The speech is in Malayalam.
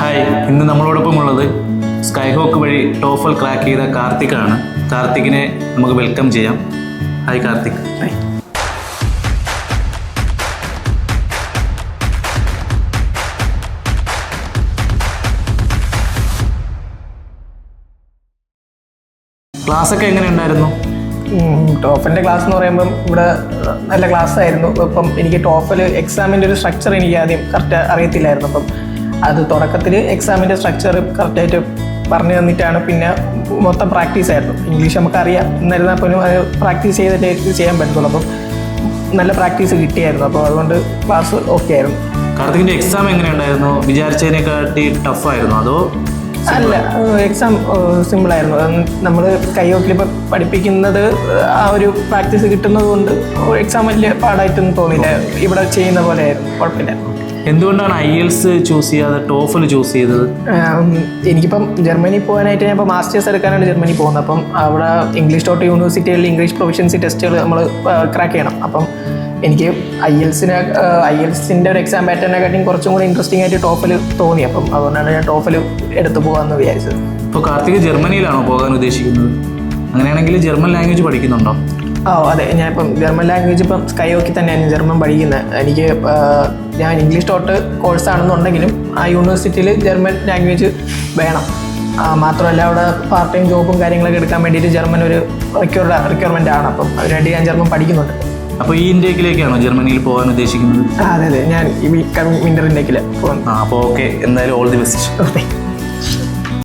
ഹായ്, ഇന്ന് നമ്മളോടൊപ്പം ഉള്ളത് സ്കൈഹോക്ക് വഴി ടോഫൽ ക്രാക്ക് ചെയ്ത കാർത്തിക്കാണ്. കാർത്തികിനെ നമുക്ക് വെൽക്കം ചെയ്യാം. ഹായ് കാർത്തിക്. ഹായ്. ക്ലാസ്സൊക്കെ എങ്ങനെ ഉണ്ടായിരുന്നു? ടോഫലിൻ്റെ ക്ലാസ് എന്ന് പറയുമ്പം ഇവിടെ നല്ല ക്ലാസ് ആയിരുന്നു. ഇപ്പം എനിക്ക് ടോഫൽ എക്സാമിൻ്റെ ഒരു സ്ട്രക്ചർ എനിക്ക് ആദ്യം കറക്റ്റ് അറിയത്തില്ലായിരുന്നു. അപ്പം അത് തുടക്കത്തിൽ എക്സാമിൻ്റെ സ്ട്രക്ചർ കറക്റ്റായിട്ട് പറഞ്ഞു തന്നിട്ടാണ്. പിന്നെ മൊത്തം പ്രാക്ടീസ് ആയിരുന്നു. ഇംഗ്ലീഷ് നമുക്കറിയാം, എന്നിരുന്നാൽ പോലും അത് പ്രാക്ടീസ് ചെയ്തിട്ടേ ചെയ്യാൻ പറ്റുള്ളൂ. അപ്പം നല്ല പ്രാക്ടീസ് കിട്ടിയായിരുന്നു. അപ്പോൾ അതുകൊണ്ട് ക്ലാസ് ഓക്കെ ആയിരുന്നു. കാർത്തികിൻ്റെ എക്സാം എങ്ങനെ ഉണ്ടായിരുന്നു? വിചാരിച്ചതിനെക്കാട്ടി ടഫായിരുന്നു അതോ? അല്ല, എക്സാം സിമ്പിളായിരുന്നു. നമ്മൾ കൈയോക്കിൽ ഇപ്പം പഠിപ്പിക്കുന്നത് ആ ഒരു പ്രാക്ടീസ് കിട്ടുന്നത് കൊണ്ട് എക്സാം വലിയ പാടായിട്ടൊന്നും തോന്നിയില്ല. ഇവിടെ ചെയ്യുന്ന പോലെ ആയിരുന്നു, കുഴപ്പമില്ല. എന്തുകൊണ്ടാണ് IELTS ചൂസ് ചെയ്യാതെ ടോഫൽ ചൂസ് ചെയ്തത്? എനിക്കിപ്പം ജർമ്മനി പോകാനായിട്ട് ഞാൻ ഇപ്പോൾ മാസ്റ്റേഴ്സ് എടുക്കാനാണ് ജർമ്മനി പോകുന്നത്. അപ്പം അവിടെ ഇംഗ്ലീഷ് ഡോട്ട് യൂണിവേഴ്സിറ്റികളിൽ ഇംഗ്ലീഷ് പ്രൊഫഷൻസി ടെസ്റ്റുകൾ നമ്മൾ ക്രാക്ക് ചെയ്യണം. അപ്പം എനിക്ക് IELTSൻ്റെ ഒരു എക്സാം പാറ്റേണിനെക്കാട്ടിയും കുറച്ചും കൂടി ഇൻട്രസ്റ്റിംഗ് ആയിട്ട് ടോഫൽ തോന്നി. അപ്പം അതുകൊണ്ടാണ് ഞാൻ ടോഫൽ എടുത്തു പോകാമെന്ന് വിചാരിച്ചത്. ഇപ്പോൾ കാർത്തിക് ജർമ്മനിയിലാണോ പോകാൻ ഉദ്ദേശിക്കുന്നത്? അങ്ങനെയാണെങ്കിൽ ജർമ്മൻ ലാംഗ്വേജ് പഠിക്കുന്നുണ്ടോ? അതെ, ഞാനിപ്പം ജർമ്മൻ ലാംഗ്വേജ് ഇപ്പം സ്കൈഹോക്കി തന്നെയാണ് ജർമ്മൻ പഠിക്കുന്നത്. എനിക്ക് ഞാൻ ഇംഗ്ലീഷ് ഡോട്ട് കോഴ്സാണെന്നുണ്ടെങ്കിലും ആ യൂണിവേഴ്സിറ്റിയിൽ ജർമ്മൻ ലാംഗ്വേജ് വേണം. മാത്രമല്ല അവിടെ പാർട്ട് ടൈം ജോബും കാര്യങ്ങളൊക്കെ എടുക്കാൻ വേണ്ടിയിട്ട് ജർമ്മൻ ഒരു റിക്വയർമെൻ്റ് ആണ്. അപ്പം അതിനുവേണ്ടി ഞാൻ ജർമ്മൻ പഠിക്കുന്നുണ്ട്. അപ്പോൾ ഈ ഇൻടേക്കിലേക്കാണോ ജർമ്മനിയിൽ പോകാൻ ഉദ്ദേശിക്കുന്നത്? അതെ, ഞാൻ ഈ വിൻ്റർ ഇൻടേക്കിൽ പോകുന്നു. അപ്പോൾ ഓക്കെ, എന്തായാലും ഓൾ ദി ബെസ്റ്റ്.